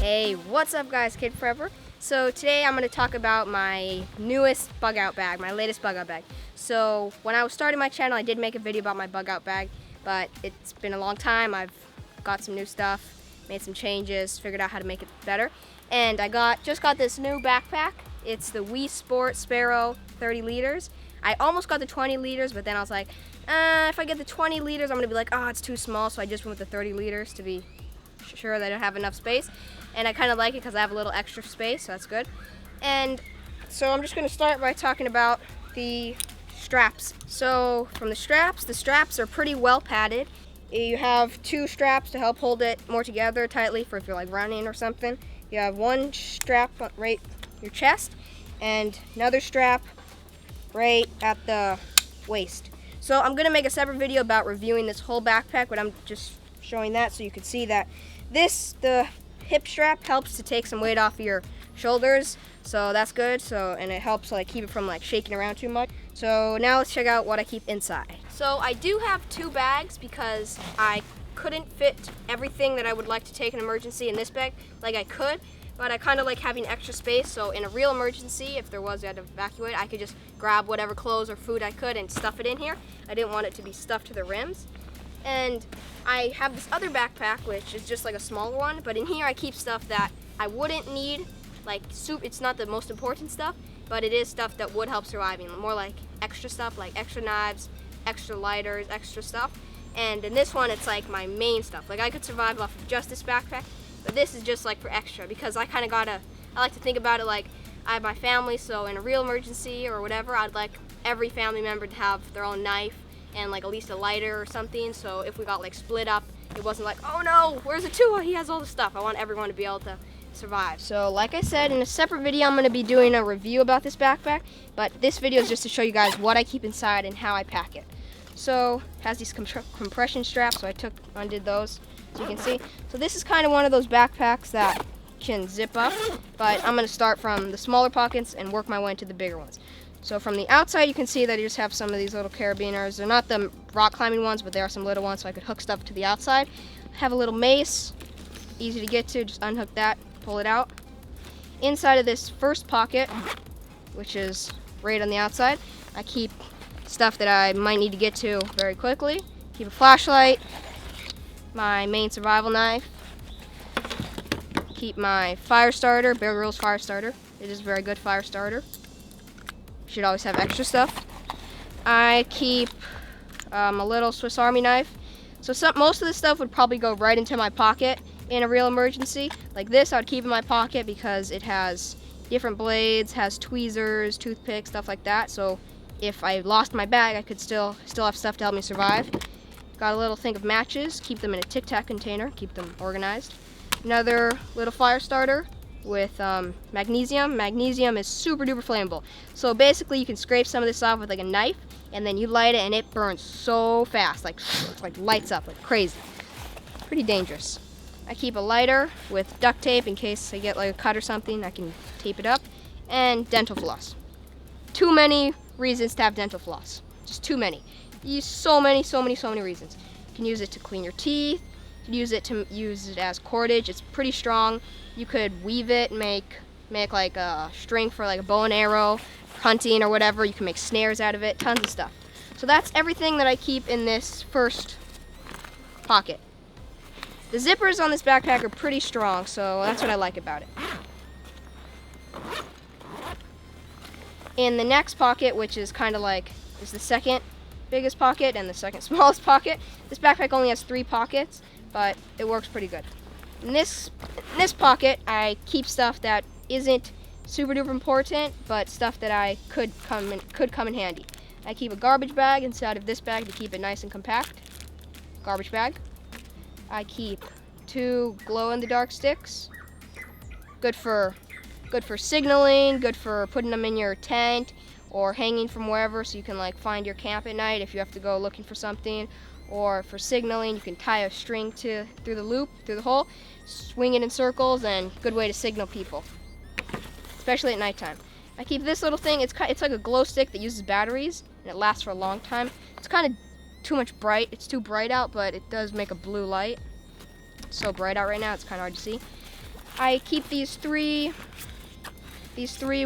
Hey, what's up guys, Kid Forever. So today I'm going to talk about my newest bug out bag, my latest bug out bag. So when I was starting my channel, I did make a video about my bug out bag, but it's been a long time. I've got some new stuff, made some changes, figured out how to make it better. And I just got this new backpack. It's the Wii Sport Sparrow 30 liters. I almost got the 20 liters, but then I was like, if I get the 20 liters, I'm going to be like, oh, it's too small. So I just went with the 30 liters to be sure that I don't have enough space. And I kind of like it because I have a little extra space, so that's good. And so I'm just going to start by talking about the straps. So from the straps are pretty well padded. You have two straps to help hold it more together tightly for if you're like running or something. You have one strap right your chest and another strap right at the waist. So I'm going to make a separate video about reviewing this whole backpack, but I'm just showing that so you can see that the hip strap helps to take some weight off your shoulders, so that's good. And it helps like keep it from like shaking around too much. So now let's check out what I keep inside. So I do have two bags because I couldn't fit everything that I would like to take in an emergency in this bag. Like I could, but I kind of like having extra space, so in a real emergency, if there was, I had to evacuate, I could just grab whatever clothes or food I could and stuff it in here. I didn't want it to be stuffed to the rims. And I have this other backpack, which is just like a smaller one, but in here I keep stuff that I wouldn't need, like it's not the most important stuff, but it is stuff that would help surviving, more like extra stuff, like extra knives, extra lighters, extra stuff. And in this one, it's like my main stuff. Like I could survive off of just this backpack, but this is just like for extra, because I like to think about it like I have my family, so in a real emergency or whatever, I'd like every family member to have their own knife and like at least a lighter or something, so if we got like split up, it wasn't like, oh no, where's Atua? He has all the stuff. I want everyone to be able to survive. So like I said, in a separate video, I'm going to be doing a review about this backpack, but this video is just to show you guys what I keep inside and how I pack it. So it has these compression straps, so I undid those, so you can see. So this is kind of one of those backpacks that can zip up, but I'm going to start from the smaller pockets and work my way into the bigger ones. So from the outside, you can see that I just have some of these little carabiners. They're not the rock climbing ones, but they are some little ones, so I could hook stuff to the outside. I have a little mace, easy to get to, just unhook that, pull it out. Inside of this first pocket, which is right on the outside, I keep stuff that I might need to get to very quickly. Keep a flashlight, my main survival knife, keep my fire starter, Bear Grylls fire starter. It is a very good fire starter. Should always have extra stuff. I keep a little Swiss Army knife. So most of this stuff would probably go right into my pocket in a real emergency. Like this, I would keep in my pocket because it has different blades, has tweezers, toothpicks, stuff like that. So if I lost my bag, I could still have stuff to help me survive. Got a little thing of matches. Keep them in a Tic Tac container. Keep them organized. Another little fire starter with magnesium. Magnesium is super duper flammable. So basically you can scrape some of this off with like a knife and then you light it and it burns so fast, like lights up like crazy. Pretty dangerous. I keep a lighter with duct tape in case I get like a cut or something, I can tape it up. And dental floss. Too many reasons to have dental floss. Just too many. So many reasons. You can use it to clean your teeth. You can use it as cordage. It's pretty strong. You could weave it, make like a string for like a bow and arrow, hunting or whatever. You can make snares out of it, tons of stuff. So that's everything that I keep in this first pocket. The zippers on this backpack are pretty strong, so that's what I like about it. In the next pocket, which is kind of like is the second biggest pocket and the second smallest pocket, this backpack only has 3 pockets, but it works pretty good. In this pocket, I keep stuff that isn't super duper important, but stuff that I could come in handy. I keep a garbage bag inside of this bag to keep it nice and compact. Garbage bag. I keep 2 glow-in-the-dark sticks. Good for signaling. Good for putting them in your tent or hanging from wherever, so you can like find your camp at night if you have to go looking for something. Or for signaling, you can tie a string through the hole, swing it in circles, and good way to signal people, especially at nighttime. I keep this little thing. It's like a glow stick that uses batteries, and it lasts for a long time. It's kind of it's too bright out, but it does make a blue light. It's so bright out right now, it's kind of hard to see. I keep these three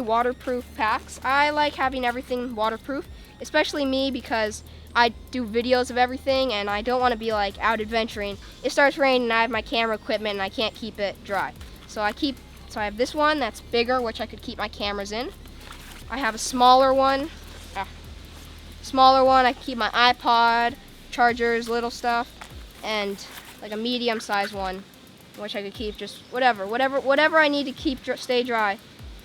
waterproof packs. I like having everything waterproof, especially me because I do videos of everything and I don't want to be like out adventuring. It starts raining and I have my camera equipment and I can't keep it dry. So I have this one that's bigger, which I could keep my cameras in. I have a smaller one. I can keep my iPod, chargers, little stuff, and like a medium-sized one, which I could keep just whatever I need to keep stay dry.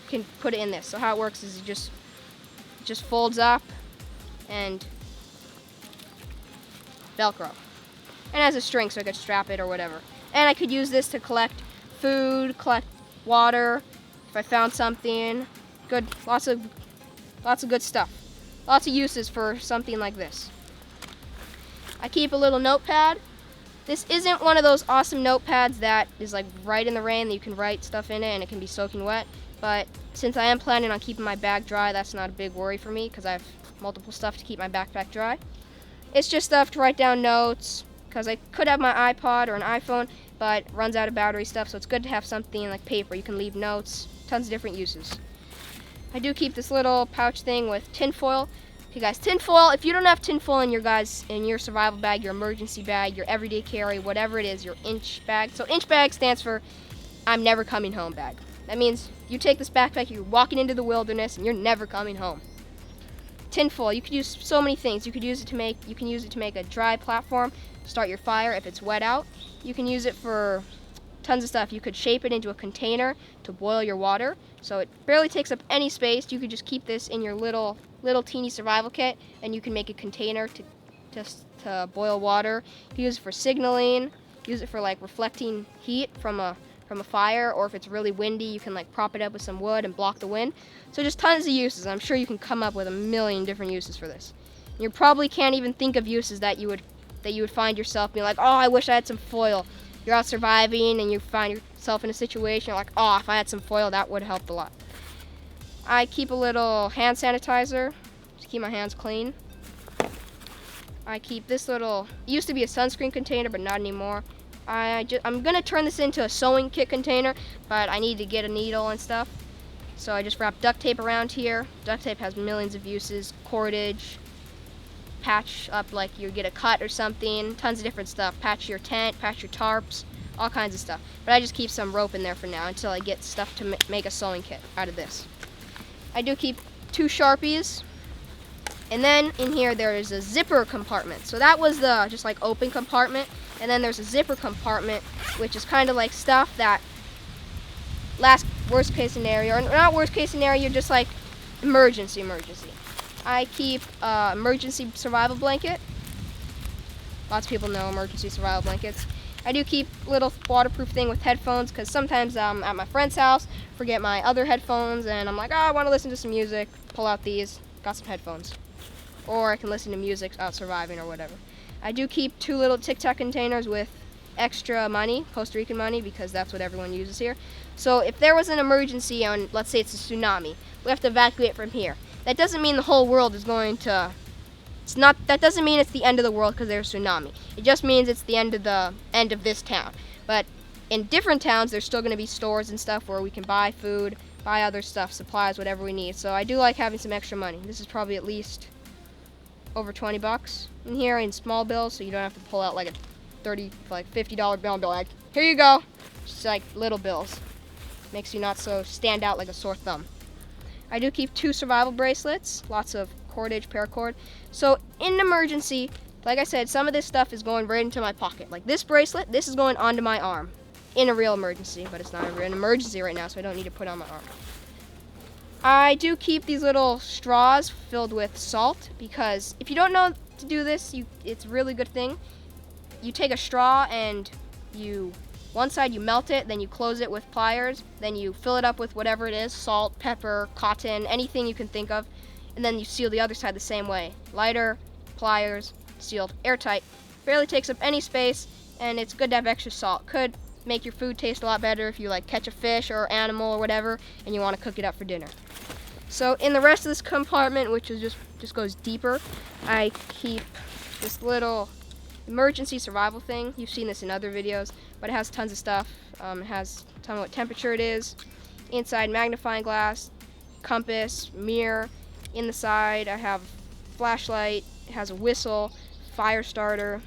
Can put it in this. So how it works is it just folds up and Velcro, and has a string so I could strap it or whatever. And I could use this to collect food, collect water if I found something. Good, lots of good stuff. Lots of uses for something like this. I keep a little notepad. This isn't one of those awesome notepads that is like right in the rain that you can write stuff in it and it can be soaking wet. But since I am planning on keeping my bag dry, that's not a big worry for me because I have multiple stuff to keep my backpack dry. It's just stuff to write down notes because I could have my iPod or an iPhone, but it runs out of battery stuff, so it's good to have something like paper. You can leave notes, tons of different uses. I do keep this little pouch thing with tinfoil. Okay guys, tinfoil, if you don't have tinfoil in your survival bag, your emergency bag, your everyday carry, whatever it is, your inch bag. So inch bag stands for I'm never coming home bag. That means you take this backpack, you're walking into the wilderness and you're never coming home. Tinfoil, you could use so many things. You can use it to make a dry platform, start your fire if it's wet out. You can use it for tons of stuff. You could shape it into a container to boil your water, so it barely takes up any space. You could just keep this in your little teeny survival kit, and you can make a container to boil water. You can use it for signaling. Use it for like reflecting heat from a fire, or if it's really windy, you can like prop it up with some wood and block the wind. So just tons of uses. I'm sure you can come up with a million different uses for this. You probably can't even think of uses that you would find yourself being like, oh, I wish I had some foil. You're out surviving and you find yourself in a situation you're like, oh, if I had some foil, that would help a lot. I keep a little hand sanitizer to keep my hands clean. I keep this little, it used to be a sunscreen container, but not anymore. I'm gonna turn this into a sewing kit container, but I need to get a needle and stuff. So I just wrap duct tape around here. Duct tape has millions of uses. Cordage, patch up like you get a cut or something, tons of different stuff. Patch your tent, patch your tarps, all kinds of stuff. But I just keep some rope in there for now until I get stuff to make a sewing kit out of this. I do keep 2 Sharpies. And then in here there is a zipper compartment. So that was the just like open compartment. And then there's a zipper compartment, which is kind of like stuff that worst case scenario, or not worst case scenario, just like emergency. I keep emergency survival blanket. Lots of people know emergency survival blankets. I do keep a little waterproof thing with headphones because sometimes I'm at my friend's house, forget my other headphones, and I'm like, oh, I want to listen to some music. Pull out these, got some headphones. Or I can listen to music out surviving or whatever. I do keep 2 little Tic Tac containers with extra money, Costa Rican money, because that's what everyone uses here. So if there was an emergency on, let's say it's a tsunami, we have to evacuate from here. That doesn't mean the whole world is going to, that doesn't mean it's the end of the world because there's a tsunami. It just means it's the end of this town. But in different towns, there's still going to be stores and stuff where we can buy food, buy other stuff, supplies, whatever we need. So I do like having some extra money. This is probably at least over 20 bucks in here in small bills, so you don't have to pull out like a $50 bill and be like, here you go. Just like little bills. Makes you not so stand out like a sore thumb. I do keep 2 survival bracelets, lots of cordage, paracord. So in an emergency, like I said, some of this stuff is going right into my pocket. Like this bracelet, this is going onto my arm in a real emergency, but it's not an emergency right now, so I don't need to put it on my arm. I do keep these little straws filled with salt because if you don't know to do this, it's a really good thing. You take a straw and one side you melt it, then you close it with pliers, then you fill it up with whatever it is, salt, pepper, cotton, anything you can think of, and then you seal the other side the same way. Lighter, pliers, sealed, airtight. Barely takes up any space, and it's good to have extra salt. Could make your food taste a lot better if you like catch a fish or animal or whatever and you want to cook it up for dinner. So in the rest of this compartment, which is just goes deeper, I keep this little emergency survival thing. You've seen this in other videos, but it has tons of stuff. It has tell me what temperature it is. Inside, magnifying glass, compass, mirror. In the side, I have flashlight. It has a whistle, fire starter.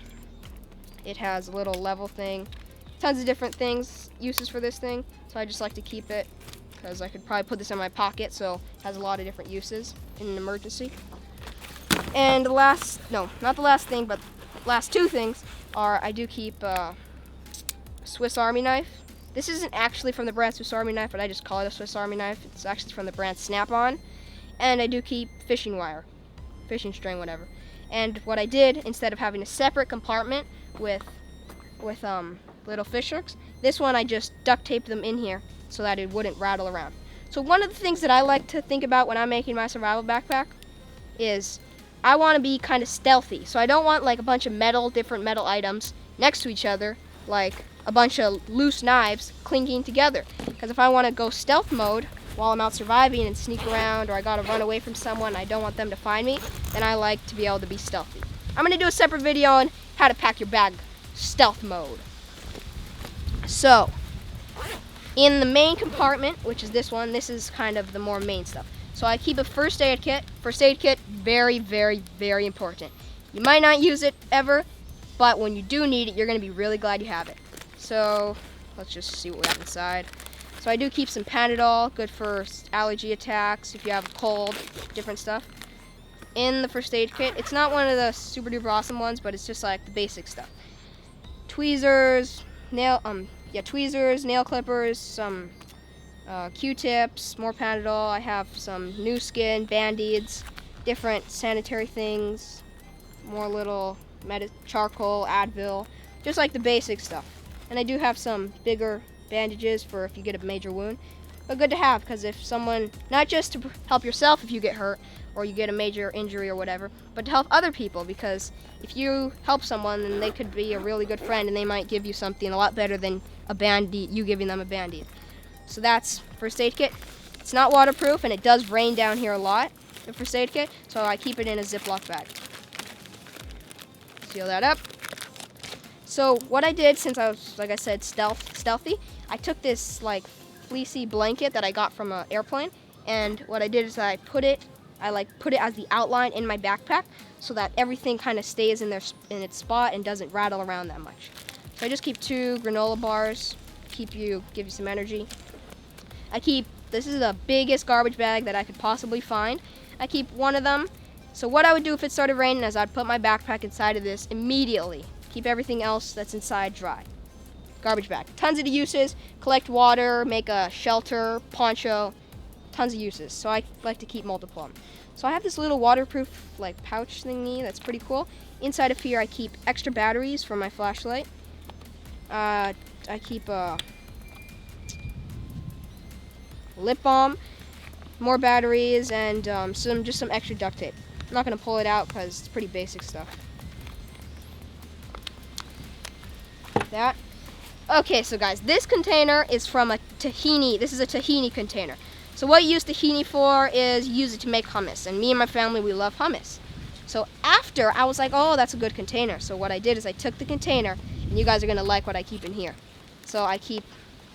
It has a little level thing. Tons of different things, uses for this thing. So I just like to keep it because I could probably put this in my pocket, so it has a lot of different uses in an emergency. And the last, no, not the last thing, but last two things are I do keep a Swiss Army knife. This isn't actually from the brand Swiss Army knife, but I just call it a Swiss Army knife. It's actually from the brand Snap-on. And I do keep fishing wire, fishing string, whatever. And what I did, instead of having a separate compartment with little fish hooks, this one I just duct taped them in here so that it wouldn't rattle around. So one of the things that I like to think about when I'm making my survival backpack is I want to be kind of stealthy. So I don't want like a bunch of different metal items next to each other, like a bunch of loose knives clinking together. Because if I want to go stealth mode while I'm out surviving and sneak around, or I gotta run away from someone, I don't want them to find me, then I like to be able to be stealthy. I'm gonna do a separate video on how to pack your bag stealth mode. So, in the main compartment, which is this one, this is kind of the more main stuff. So I keep a first aid kit. First aid kit, very, very, very important. You might not use it ever, but when you do need it, you're gonna be really glad you have it. So, let's just see what we have inside. So I do keep some Panadol, good for allergy attacks, if you have a cold, different stuff. In the first aid kit, it's not one of the super duper awesome ones, but it's just like the basic stuff. Tweezers, nail clippers, some Q-tips, more Panadol. I have some new skin, Band-Aids, different sanitary things, more little charcoal, Advil, just like the basic stuff. And I do have some bigger bandages for if you get a major wound, but good to have, because if someone, not just to help yourself if you get hurt or you get a major injury or whatever, but to help other people, because if you help someone, then they could be a really good friend and they might give you something a lot better than a Band-Aid, you giving them a Band-Aid. So that's first aid kit. It's not waterproof and it does rain down here a lot, the first aid kit, so I keep it in a Ziploc bag. Seal that up. So what I did, since I was, like I said, stealthy, I took this like fleecy blanket that I got from an airplane, and what I did is I put it as the outline in my backpack so that everything kind of stays in its spot and doesn't rattle around that much. So I just keep 2 granola bars, give you some energy. This is the biggest garbage bag that I could possibly find. I keep one of them. So what I would do if it started raining is I'd put my backpack inside of this immediately. Keep everything else that's inside dry. Garbage bag. Tons of uses. Collect water, make a shelter, poncho. Tons of uses. So I like to keep multiple of them. So I have this little waterproof like pouch thingy that's pretty cool. Inside of here I keep extra batteries for my flashlight. I keep a lip balm, more batteries, and just some extra duct tape. I'm not going to pull it out because it's pretty basic stuff. That. Okay, so guys, this container is from a tahini. This is a tahini container. So what you use tahini for is you use it to make hummus. And me and my family, we love hummus. So after, I was like, oh, that's a good container. So what I did is I took the container, and you guys are going to like what I keep in here. So I keep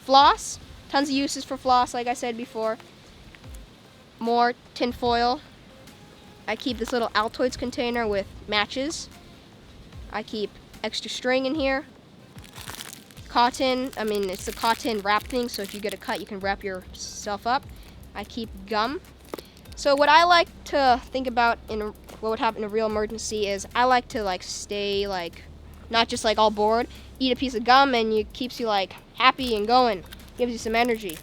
floss, tons of uses for floss, like I said before. More tinfoil. I keep this little Altoids container with matches. I keep extra string in here. Cotton, it's a cotton wrap thing, so if you get a cut, you can wrap yourself up. I keep gum. So what I like to think about what would happen in a real emergency is I like to stay not just all bored. Eat a piece of gum and it keeps you happy and going. Gives you some energy.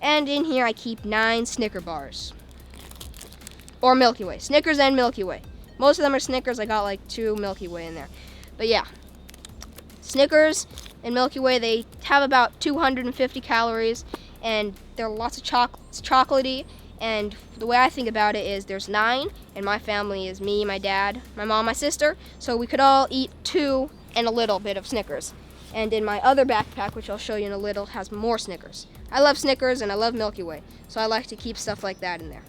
And in here I keep 9 Snicker bars. Or Milky Way. Snickers and Milky Way. Most of them are Snickers. I got 2 Milky Way in there. But yeah. Snickers and Milky Way, they have about 250 calories, and they're lots of chocolatey. And the way I think about it is there's 9, and my family is me, my dad, my mom, my sister. So we could all eat 2 and a little bit of Snickers. And in my other backpack, which I'll show you in a little, has more Snickers. I love Snickers and I love Milky Way, so I like to keep stuff like that in there.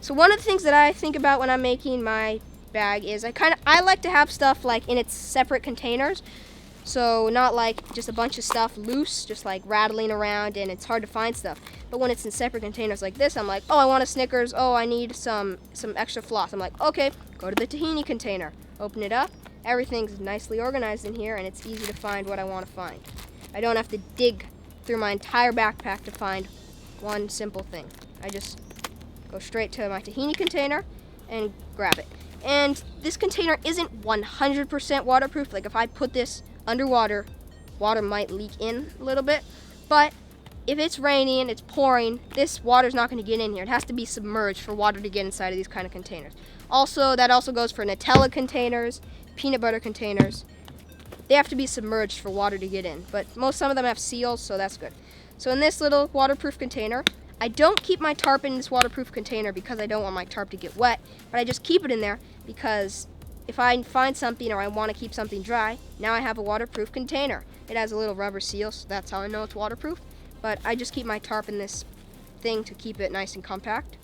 So one of the things that I think about when I'm making my bag is I like to have stuff in its separate containers. So not like just a bunch of stuff loose, just like rattling around and it's hard to find stuff. But when it's in separate containers like this, I'm like, oh, I want a Snickers. Oh, I need some extra floss. I'm like, okay, go to the tahini container. Open it up. Everything's nicely organized in here and it's easy to find what I want to find. I don't have to dig through my entire backpack to find one simple thing. I just go straight to my tahini container and grab it. And this container isn't 100% waterproof. Like if I put this underwater, water might leak in a little bit. But if it's raining and it's pouring, this water's not going to get in here. It has to be submerged for water to get inside of these kind of containers. Also, that also goes for Nutella containers, peanut butter containers. They have to be submerged for water to get in. But some of them have seals, so that's good. So in this little waterproof container, I don't keep my tarp in this waterproof container because I don't want my tarp to get wet, but I just keep it in there because if I find something or I want to keep something dry, now I have a waterproof container. It has a little rubber seal, so that's how I know it's waterproof. But I just keep my tarp in this thing to keep it nice and compact.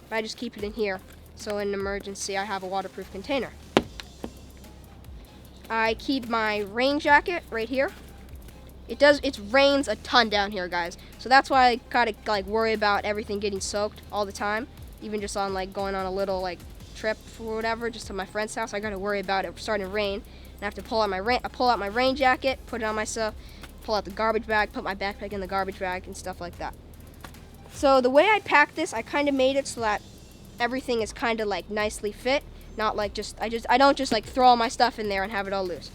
But I just keep it in here, so in an emergency I have a waterproof container. I keep my rain jacket right here. It rains a ton down here, guys. So that's why I gotta like worry about everything getting soaked all the time. Even just on like going on a little like trip or whatever, just to my friend's house, I gotta worry about it starting to rain. And I have to pull out my rain jacket, put it on myself, pull out the garbage bag, put my backpack in the garbage bag and stuff like that. So the way I pack this, I kind of made it so that everything is kind of like nicely fit. Not like I don't just like throw all my stuff in there and have it all loose.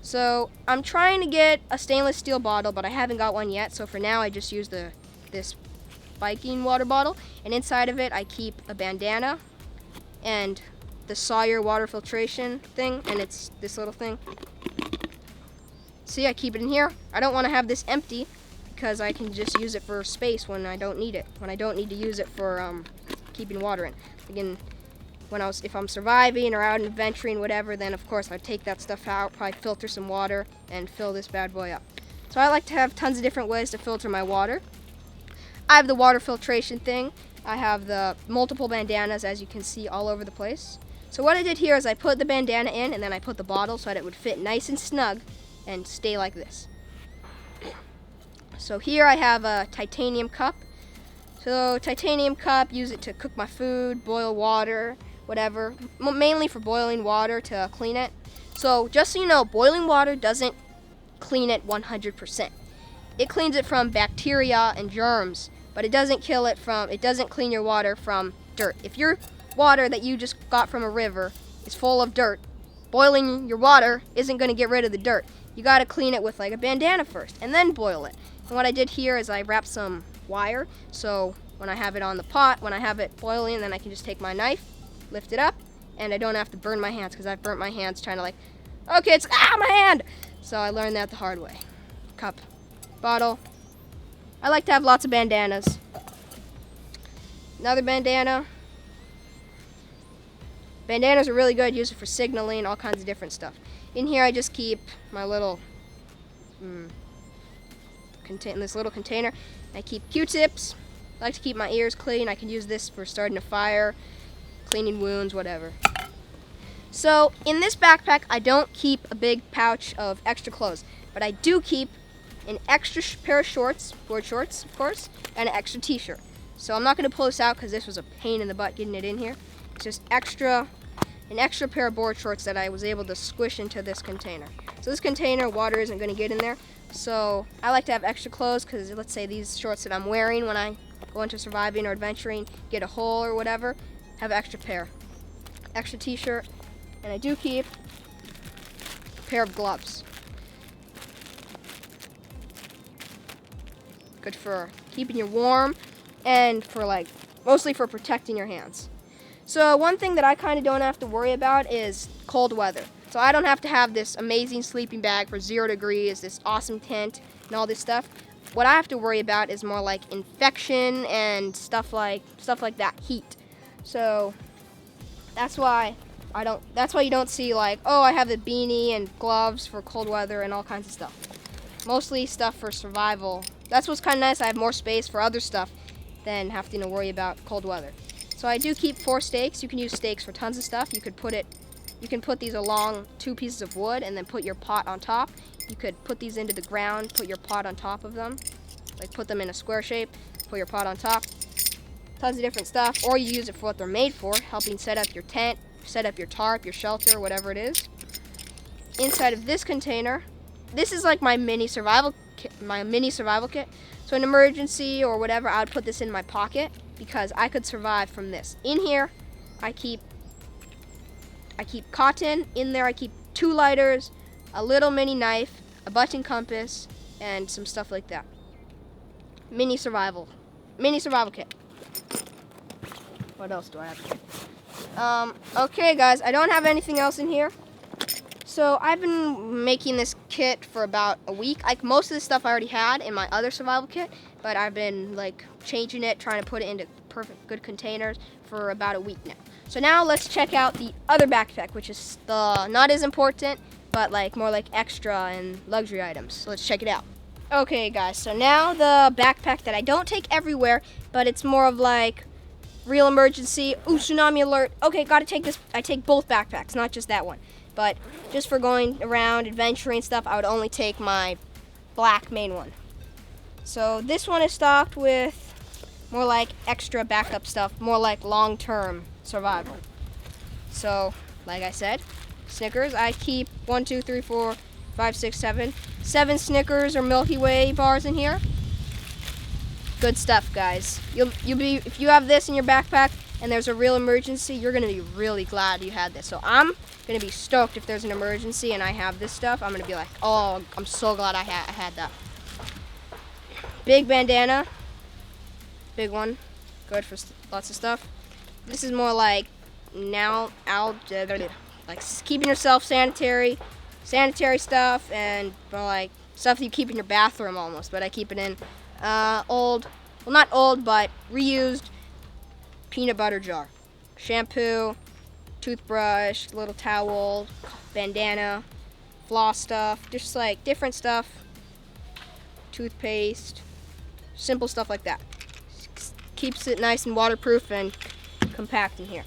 So I'm trying to get a stainless steel bottle, but I haven't got one yet. So for now, I just use this biking water bottle, and inside of it, I keep a bandana and the Sawyer water filtration thing, and it's this little thing. See, I keep it in here. I don't want to have this empty because I can just use it for space when I don't need it. When I don't need to use it for keeping water in. Again, if I'm surviving or out and adventuring, whatever, then of course I'd take that stuff out, probably filter some water, and fill this bad boy up. So I like to have tons of different ways to filter my water. I have the water filtration thing. I have the multiple bandanas, as you can see, all over the place. So what I did here is I put the bandana in, and then I put the bottle so that it would fit nice and snug and stay like this. So here I have a titanium cup. So titanium cup, use it to cook my food, boil water, whatever, mainly for boiling water to clean it. So just so you know, boiling water doesn't clean it 100%. It cleans it from bacteria and germs, but it doesn't clean your water from dirt. If your water that you just got from a river is full of dirt, boiling your water isn't going to get rid of the dirt. You got to clean it with like a bandana first and then boil it. And what I did here is I wrapped some wire, so when I have it on the pot, when I have it boiling, then I can just take my knife, lift it up, and I don't have to burn my hands because I've burnt my hands trying to like, okay, it's my hand. So I learned that the hard way. Cup, bottle. I like to have lots of bandanas. Another bandana. Bandanas are really good, use it for signaling, all kinds of different stuff. In here I just keep my little this little container. I keep Q-tips. I like to keep my ears clean. I can use this for starting a fire, cleaning wounds, whatever. So in this backpack, I don't keep a big pouch of extra clothes, but I do keep an extra pair of shorts, board shorts, of course, and an extra t-shirt. So I'm not going to pull this out because this was a pain in the butt getting it in here. It's just an extra pair of board shorts that I was able to squish into this container. So this container, water isn't going to get in there. So I like to have extra clothes because let's say these shorts that I'm wearing when I go into surviving or adventuring get a hole or whatever, have an extra pair. Extra t-shirt, and I do keep a pair of gloves. Good for keeping you warm and for mostly for protecting your hands. So one thing that I kind of don't have to worry about is cold weather. So I don't have to have this amazing sleeping bag for 0 degrees, this awesome tent, and all this stuff. What I have to worry about is more like infection and stuff like that, heat. So that's why you don't see like, oh, I have the beanie and gloves for cold weather and all kinds of stuff. Mostly stuff for survival. That's what's kind of nice. I have more space for other stuff than having to worry about cold weather. So I do keep 4 stakes. You can use stakes for tons of stuff. You could put it You can put these along 2 pieces of wood and then put your pot on top. You could put these into the ground, put your pot on top of them. Like put them in a square shape, put your pot on top. Tons of different stuff. Or you use it for what they're made for, helping set up your tent, set up your tarp, your shelter, whatever it is. Inside of this container, this is like my mini survival kit. So in emergency or whatever, I would put this in my pocket because I could survive from this. In here, I keep cotton. In there, I keep 2 lighters, a little mini knife, a button compass, and some stuff like that. Mini survival kit. What else do I have? Okay, guys, I don't have anything else in here. So I've been making this kit for about a week. Like most of the stuff I already had in my other survival kit, but I've been like changing it, trying to put it into perfect good containers for about a week now. So now let's check out the other backpack, which is the not as important, but like more like extra and luxury items. So let's check it out. Okay, guys, so now the backpack that I don't take everywhere, but it's more of like real emergency. Ooh, tsunami alert. Okay, gotta take this. I take both backpacks, not just that one. But just for going around, adventuring stuff, I would only take my black main one. So this one is stocked with more like extra backup stuff, more like long-term survival. So, like I said, Snickers. I keep 1, 2, 3, 4, 5, 6, 7. 7 Snickers or Milky Way bars in here. Good stuff, guys. You'll be, if you have this in your backpack and there's a real emergency, you're gonna be really glad you had this. So I'm gonna be stoked if there's an emergency and I have this stuff. I'm gonna be like, oh, I'm so glad I had that. Big bandana, big one, good for lots of stuff. This is more like like keeping yourself sanitary stuff, and more like stuff that you keep in your bathroom almost. But I keep it in old, well not old, but reused peanut butter jar, shampoo, toothbrush, little towel, bandana, floss stuff, just like different stuff, toothpaste, simple stuff like that. Keeps it nice and waterproof and compact in here.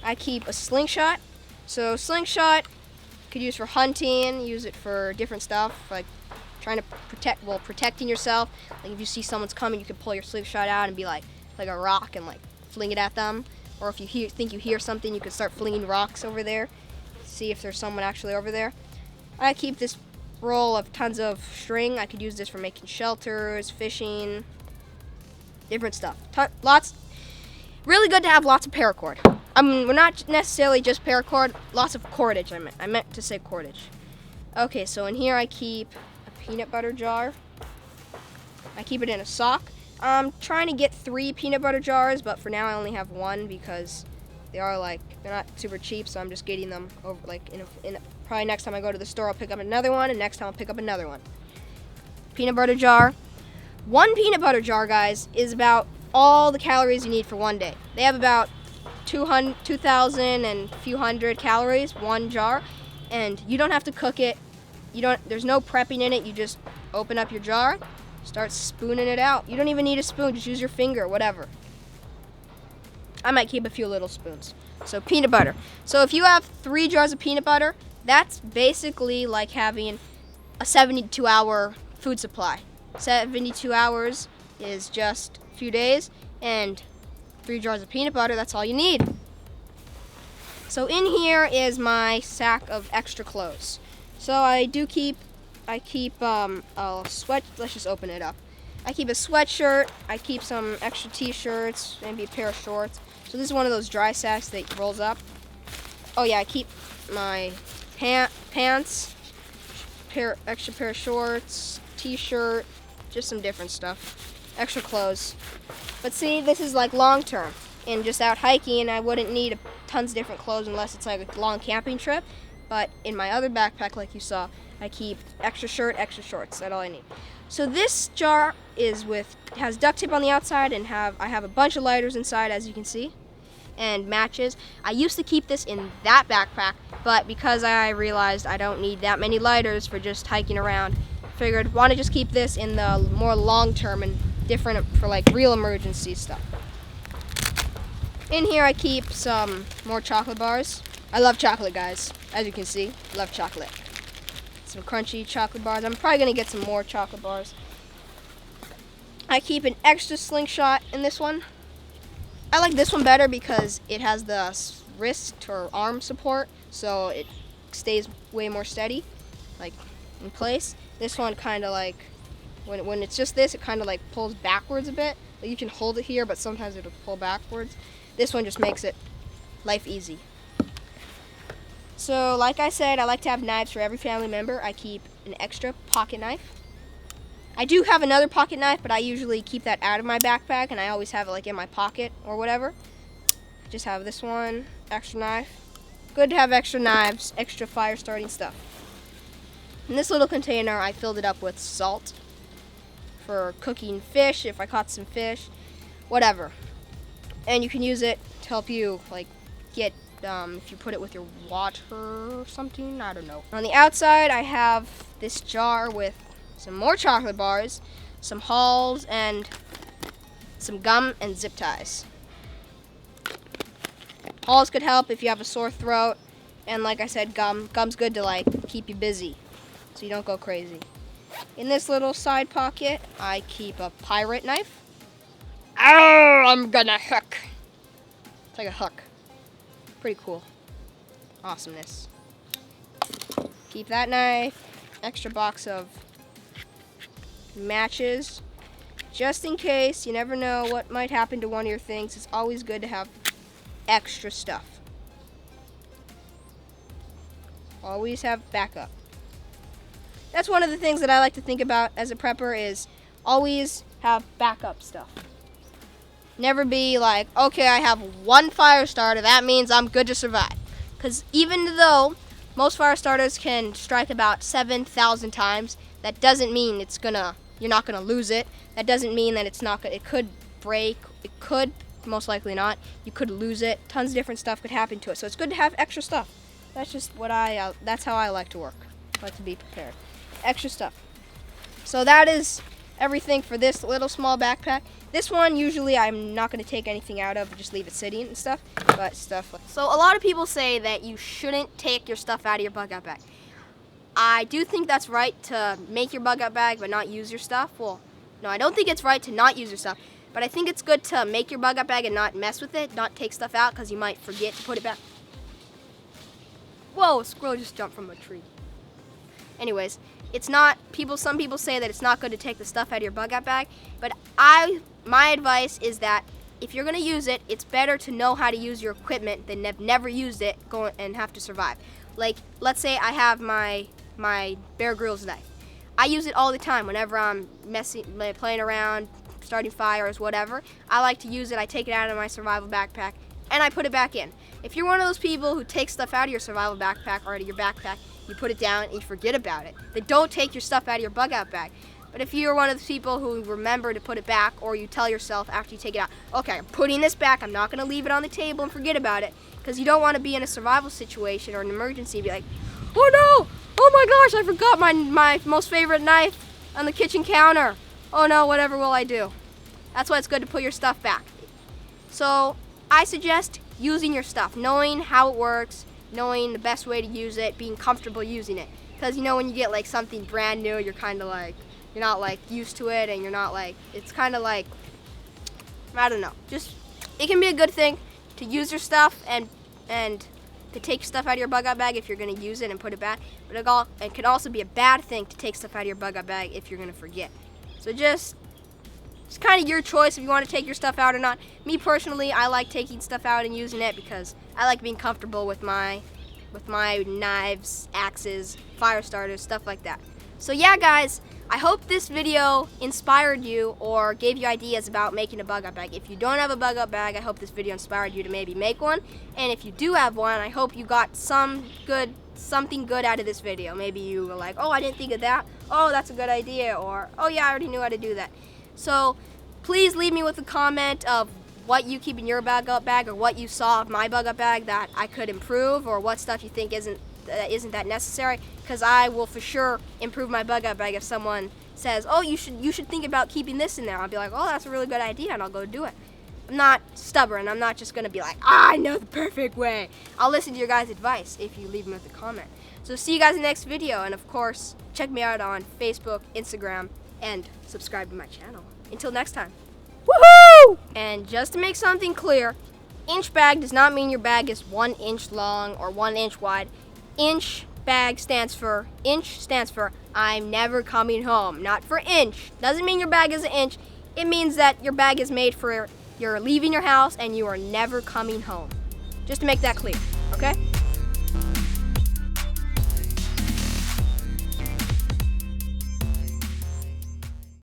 I keep a slingshot. So slingshot you could use for hunting, use it for different stuff, like trying to protecting yourself. Like if you see someone's coming, you can pull your slingshot out and be like a rock and like fling it at them. Or if you think you hear something, you could start flinging rocks over there, see if there's someone actually over there. I keep this roll of tons of string. I could use this for making shelters, fishing, different stuff. Lots. Really good to have lots of paracord. We're not necessarily just paracord, lots of cordage. I meant to say cordage. Okay, so in here I keep a peanut butter jar. I keep it in a sock. I'm trying to get 3 peanut butter jars, but for now I only have 1 because they're not super cheap, so I'm just getting them over probably next time I go to the store I'll pick up another one, and next time I'll pick up another one. Peanut butter jar. 1 peanut butter jar, guys, is about all the calories you need for one day. They have about 2,000 and a few hundred calories, 1 jar, and you don't have to cook it. There's no prepping in it. You just open up your jar, start spooning it out. You don't even need a spoon, just use your finger, whatever. I might keep a few little spoons. So peanut butter. So if you have 3 jars of peanut butter, that's basically like having a 72-hour food supply. 72 hours is just a few days, and 3 jars of peanut butter, that's all you need. So in here is my sack of extra clothes. So I keep a sweat, let's just open it up. I keep a sweatshirt, I keep some extra t-shirts, maybe a pair of shorts. So this is one of those dry sacks that rolls up. Oh yeah, I keep my pants, extra pair of shorts, t-shirt, just some different stuff, extra clothes. But see, this is like long term, and just out hiking, I wouldn't need tons of different clothes unless it's like a long camping trip. But in my other backpack, like you saw, I keep extra shirt, extra shorts. That's all I need. So this jar has duct tape on the outside, and I have a bunch of lighters inside, as you can see, and matches. I used to keep this in that backpack, but because I realized I don't need that many lighters for just hiking around, figured want to just keep this in the more long-term and different for like real emergency stuff. In here I keep some more chocolate bars. I love chocolate, guys. As you can see, love chocolate. Some crunchy chocolate bars. I'm probably gonna get some more chocolate bars. I keep an extra slingshot in this one. I like this one better because it has the wrist or arm support, so it stays way more steady, like in place. This one kind of like, when it's just this, it kind of like pulls backwards a bit. Like you can hold it here, but sometimes it'll pull backwards. This one just makes it life easy. So like I said, I like to have knives for every family member. I keep an extra pocket knife. I do have another pocket knife, but I usually keep that out of my backpack, and I always have it like in my pocket or whatever. I just have this one, extra knife. Good to have extra knives, extra fire starting stuff. In this little container, I filled it up with salt for cooking fish, if I caught some fish, whatever. And you can use it to help you like get, if you put it with your water or something, I don't know. On the outside, I have this jar with some more chocolate bars, some Halls, and some gum and zip ties. Halls could help if you have a sore throat, and like I said, gum's good to like keep you busy so you don't go crazy. In this little side pocket, I keep a pirate knife. Oh, I'm gonna hook. It's like a hook. Pretty cool. Awesomeness. Keep that knife. Extra box of matches. Just in case, you never know what might happen to one of your things. It's always good to have extra stuff. Always have backup. That's one of the things that I like to think about as a prepper is always have backup stuff. Never be like, okay, I have one fire starter, that means I'm good to survive. Because even though most fire starters can strike about 7,000 times, that doesn't mean you're not gonna lose it. That doesn't mean that it could break, it could, most likely not. You could lose it. Tons of different stuff could happen to it. So it's good to have extra stuff. That's just that's how I like to work. I like to be prepared. Extra stuff. So that is everything for this little small backpack. This one, usually I'm not going to take anything out of, just leave it sitting and stuff. So a lot of people say that you shouldn't take your stuff out of your bug out bag. I do think that's right to make your bug out bag but not use your stuff. Well, no, I don't think it's right to not use your stuff, but I think it's good to make your bug out bag and not mess with it, not take stuff out because you might forget to put it back. Whoa, a squirrel just jumped from a tree. Anyways, some people say that it's not good to take the stuff out of your bug out bag, but my advice is that if you're gonna use it, it's better to know how to use your equipment than never used it and have to survive. Like, let's say I have my Bear Grylls knife. I use it all the time whenever I'm playing around, starting fires, whatever. I like to use it. I take it out of my survival backpack and I put it back in. If you're one of those people who take stuff out of your survival backpack or out of your backpack, you put it down and you forget about it, then don't take your stuff out of your bug out bag. But if you're one of the people who remember to put it back, or you tell yourself after you take it out, okay, I'm putting this back, I'm not going to leave it on the table and forget about it, because you don't want to be in a survival situation or an emergency and be like, oh no, oh my gosh, I forgot my most favorite knife on the kitchen counter. Oh no, whatever will I do? That's why it's good to put your stuff back. So I suggest using your stuff, knowing how it works, knowing the best way to use it, being comfortable using it. Because when you get like something brand new, you're kind of like, you're not like used to it, and you're not like, it's kind of like, I don't know, just, it can be a good thing to use your stuff and to take stuff out of your bug out bag if you're going to use it and put it back, but it can also be a bad thing to take stuff out of your bug out bag if you're going to forget. So it's kind of your choice if you want to take your stuff out or not. Me personally, I like taking stuff out and using it because I like being comfortable with my knives, axes, fire starters, stuff like that. So yeah, guys, I hope this video inspired you or gave you ideas about making a bug out bag. If you don't have a bug out bag, I hope this video inspired you to maybe make one. And if you do have one, I hope you got something good out of this video. Maybe you were like, oh, I didn't think of that. Oh, that's a good idea. Or, oh yeah, I already knew how to do that. So please leave me with a comment of what you keep in your bug out bag, or what you saw of my bug out bag that I could improve, or what stuff you think isn't that necessary, because I will for sure improve my bug out bag if someone says, oh, you should think about keeping this in there. I'll be like, oh, that's a really good idea, and I'll go do it. I'm not stubborn. I'm not just gonna be like, I know the perfect way. I'll listen to your guys' advice if you leave them with a comment. So see you guys in the next video, and of course, check me out on Facebook, Instagram, and subscribe to my channel. Until next time. Woohoo! And just to make something clear, inch bag does not mean your bag is 1 inch long or 1 inch wide. Inch stands for I'm never coming home. Not for inch. Doesn't mean your bag is an inch. It means that your bag is made for you're leaving your house and you are never coming home. Just to make that clear, okay?